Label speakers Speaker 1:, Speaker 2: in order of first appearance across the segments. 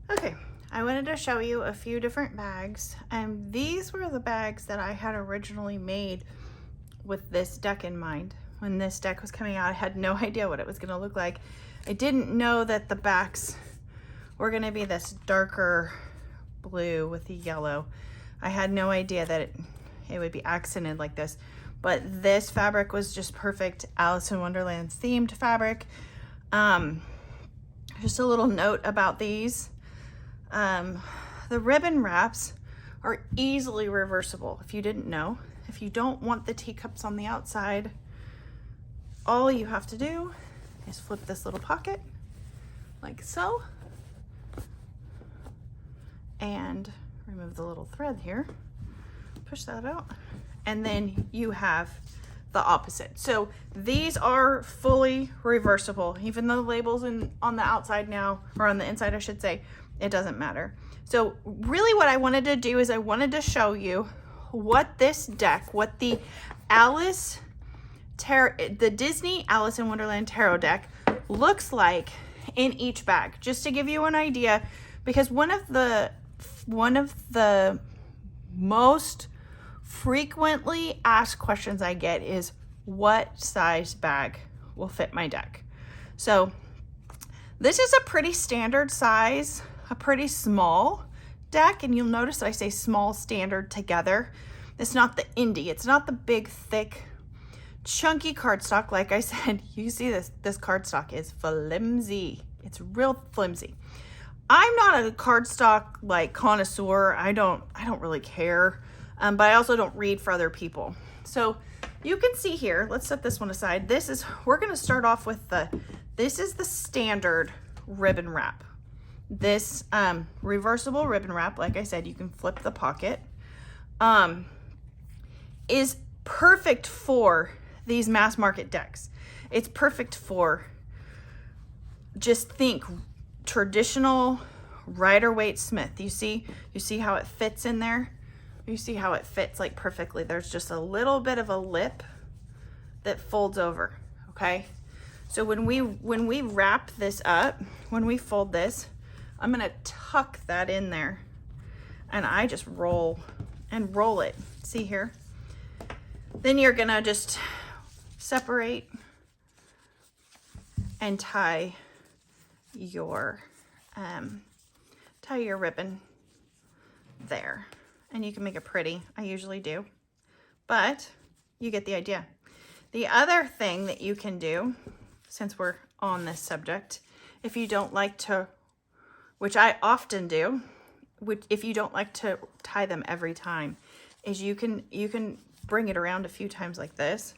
Speaker 1: Okay, I wanted to show you a few different bags, and these were the bags that I had originally made with this deck in mind. When this deck was coming out, I had no idea what it was going to look like. I didn't know that the backs were going to be this darker blue with the yellow. I had no idea that it would be accented like this, but this fabric was just perfect Alice in Wonderland themed fabric. Just a little note about these. The ribbon wraps are easily reversible, if you didn't know. If you don't want the teacups on the outside, all you have to do is flip this little pocket like so and remove the little thread here, push that out, and then you have the opposite. So these are fully reversible, even though the labels on the outside now, or on the inside I should say, it doesn't matter. So really what I wanted to do is I wanted to show you what this deck, what the Disney Alice in Wonderland tarot deck looks like in each bag, just to give you an idea, because one of the most frequently asked questions I get is what size bag will fit my deck. So this is a pretty standard size, a pretty small deck, and you'll notice that I say small standard together. It's not the indie, it's not the big thick chunky cardstock. Like I said, you see this cardstock is flimsy. It's real flimsy. I'm not a cardstock like connoisseur. I don't really care, but I also don't read for other people. So you can see here, let's set this one aside. We're gonna start off with this is the standard ribbon wrap. This reversible ribbon wrap, like I said, you can flip the pocket, is perfect for these mass market decks. It's perfect for, just think traditional Rider-Waite Smith. You see how it fits in there? You see how it fits like perfectly. There's just a little bit of a lip that folds over, okay? So when we wrap this up, when we fold this, I'm gonna tuck that in there, and I just roll it. See here? Then you're gonna just separate and tie your ribbon there, and you can make it pretty. I usually do, but you get the idea. The other thing that you can do, since we're on this subject, if you don't like to, which I often do, if you don't like to tie them every time, is you can bring it around a few times like this,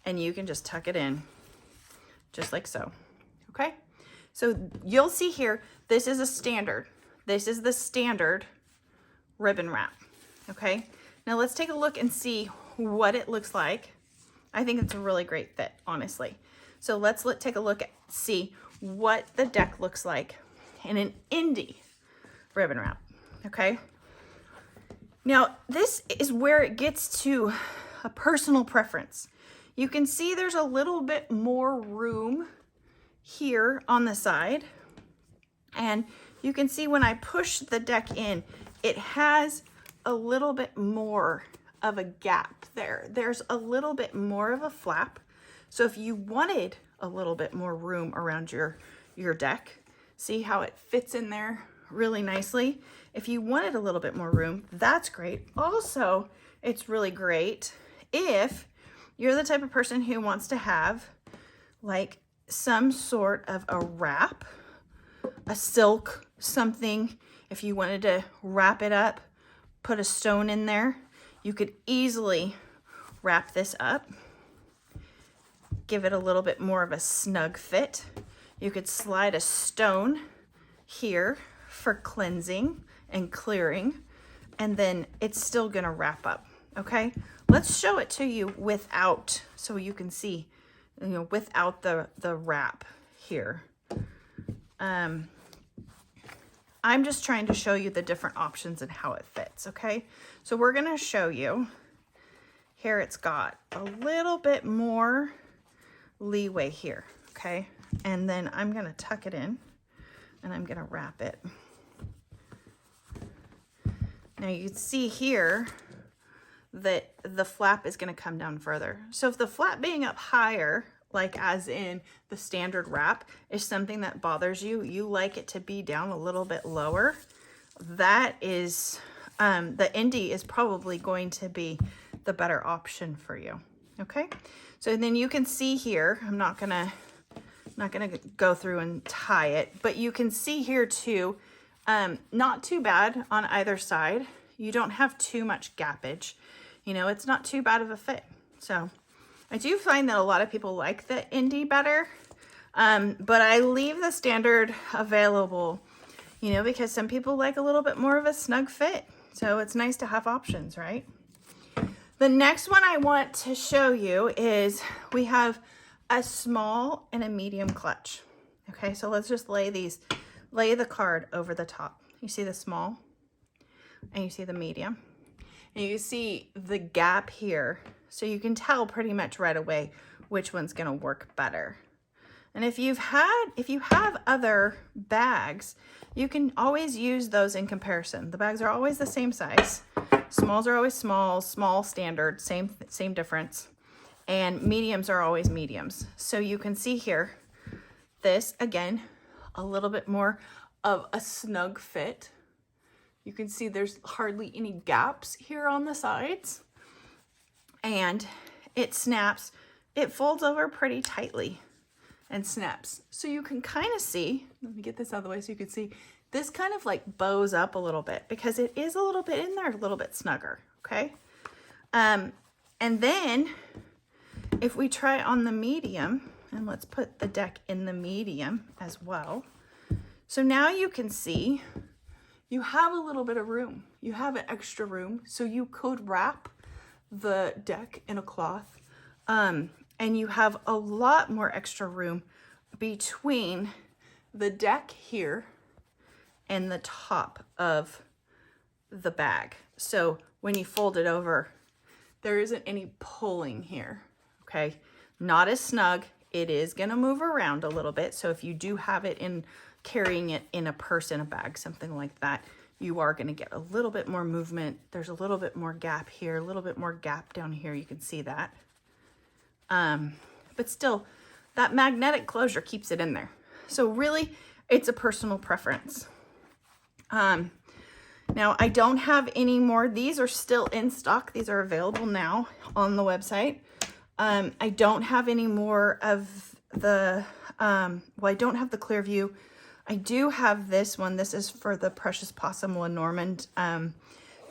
Speaker 1: and you can just tuck it in just like so. Okay, so you'll see here, this is a standard. This is the standard ribbon wrap. Okay, now let's take a look and see what it looks like. I think it's a really great fit, honestly. So let's take a look at see what the deck looks like in an indie ribbon wrap. Okay, now this is where it gets to a personal preference. You can see there's a little bit more room here on the side, and you can see when I push the deck in, it has a little bit more of a gap there. There's a little bit more of a flap. So if you wanted a little bit more room around your deck, see how it fits in there really nicely. If you wanted a little bit more room, that's great. Also, it's really great if you're the type of person who wants to have like some sort of a wrap, a silk, something. If you wanted to wrap it up, put a stone in there, you could easily wrap this up, give it a little bit more of a snug fit. You could slide a stone here for cleansing and clearing, and then it's still gonna wrap up, okay? Let's show it to you without, so you can see, without the wrap here. I'm just trying to show you the different options and how it fits, okay? So we're gonna show you, here it's got a little bit more leeway here, okay? And then I'm gonna tuck it in and I'm gonna wrap it Now you can see here that the flap is going to come down further. So if the flap being up higher, like as in the standard wrap, is something that bothers you, you like it to be down a little bit lower, that is, the Indie is probably going to be the better option for you. Okay, so then you can see here, I'm not gonna go through and tie it, but you can see here too, not too bad on either side. You don't have too much gappage. You know, it's not too bad of a fit. So I do find that a lot of people like the Indie better, but I leave the standard available, you know, because some people like a little bit more of a snug fit. So it's nice to have options, right? The next one I want to show you is we have a small and a medium clutch. Okay, so let's just lay the card over the top. You see the small and you see the medium. And you see the gap here. So you can tell pretty much right away which one's gonna work better. And if you have other bags, you can always use those in comparison. The bags are always the same size. Smalls are always small, small standard, same difference. And mediums are always mediums. So you can see here, this again, a little bit more of a snug fit. You can see there's hardly any gaps here on the sides. And it snaps, it folds over pretty tightly and snaps. So you can kind of see, let me get this out of the way so you can see, this kind of like bows up a little bit because it is a little bit in there, a little bit snugger, okay? And then if we try on the medium, and let's put the deck in the medium as well. So now you can see you have a little bit of room. You have an extra room, so you could wrap the deck in a cloth, and you have a lot more extra room between the deck here and the top of the bag. So when you fold it over, there isn't any pulling here, okay? Not as snug. It is gonna move around a little bit. So if you do have it in, carrying it in a purse, in a bag, something like that, you are gonna get a little bit more movement. There's a little bit more gap here, a little bit more gap down here. You can see that. But still, that magnetic closure keeps it in there. So really, it's a personal preference. Now I don't have any more. These are still in stock. These are available now on the website. I don't have any more of the, well, I don't have the Clearview. I do have this one. This is for the Precious Possum Lenormand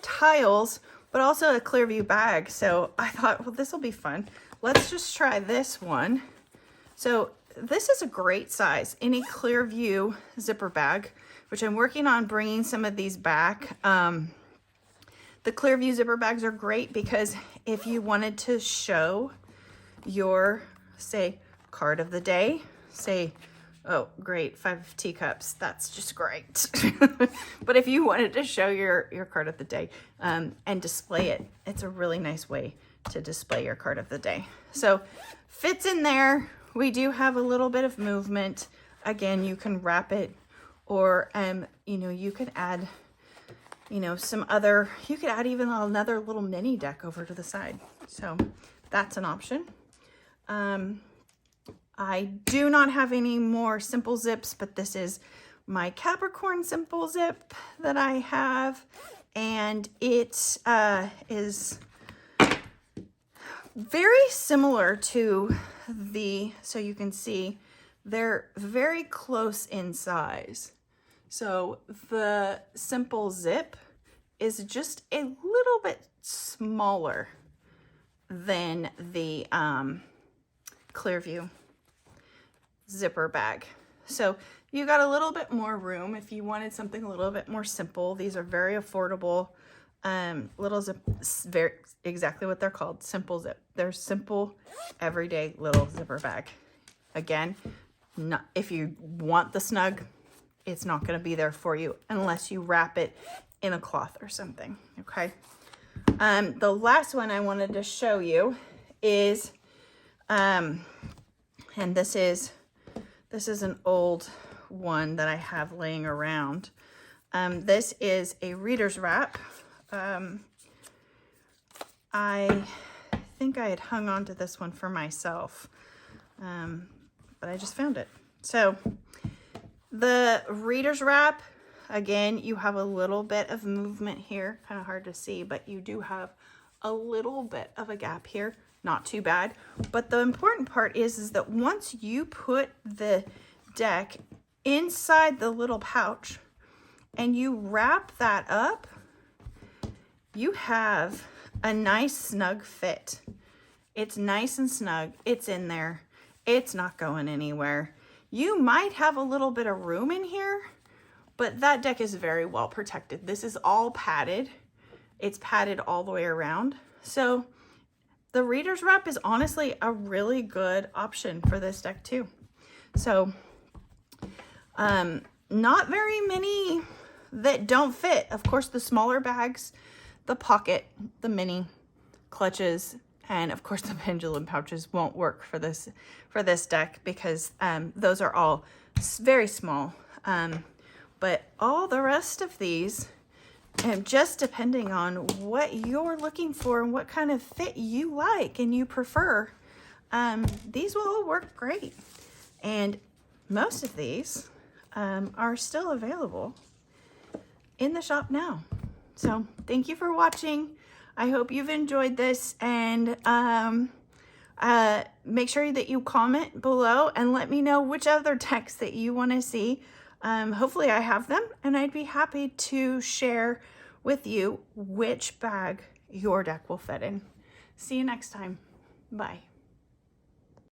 Speaker 1: tiles, but also a Clearview bag. So I thought, well, this will be fun. Let's just try this one. So this is a great size, any Clearview zipper bag, which I'm working on bringing some of these back. The Clearview zipper bags are great because if you wanted to show your, say, card of the day, say, oh, great, 5 teacups, that's just great. But if you wanted to show your card of the day and display it, it's a really nice way to display your card of the day. So fits in there. We do have a little bit of movement. Again, you can wrap it, or you know, you could add, you know, some other, you could add even another little mini deck over to the side. So that's an option. I do not have any more simple zips, but this is my Capricorn simple zip that I have, and it is very similar to the, so you can see they're very close in size. So the simple zip is just a little bit smaller than the Clearview zipper bag. So you got a little bit more room if you wanted something a little bit more simple. These are very affordable little zip, very exactly what they're called, simple zip. They're simple, everyday little zipper bag. Again, not, if you want the snug, it's not going to be there for you unless you wrap it in a cloth or something. Okay. The last one I wanted to show you is, and this is an old one that I have laying around. This is a reader's wrap I think I had hung on to this one for myself, but I just found it. So the reader's wrap, again, you have a little bit of movement here, kind of hard to see, but you do have a little bit of a gap here, not too bad. But the important part is that once you put the deck inside the little pouch and you wrap that up, you have a nice snug fit. It's nice and snug. It's in there. It's not going anywhere. You might have a little bit of room in here, but that deck is very well protected. This is all padded. It's padded all the way around. So the reader's wrap is honestly a really good option for this deck too. So not very many that don't fit. Of course, the smaller bags, the pocket, the mini clutches, and of course the pendulum pouches won't work for this deck because those are all very small. But all the rest of these, just depending on what you're looking for and what kind of fit you like and you prefer, these will all work great. And most of these are still available in the shop now. So thank you for watching. I hope you've enjoyed this, and make sure that you comment below and let me know which other decks that you want to see. Hopefully I have them, and I'd be happy to share with you which bag your deck will fit in. See you next time. Bye.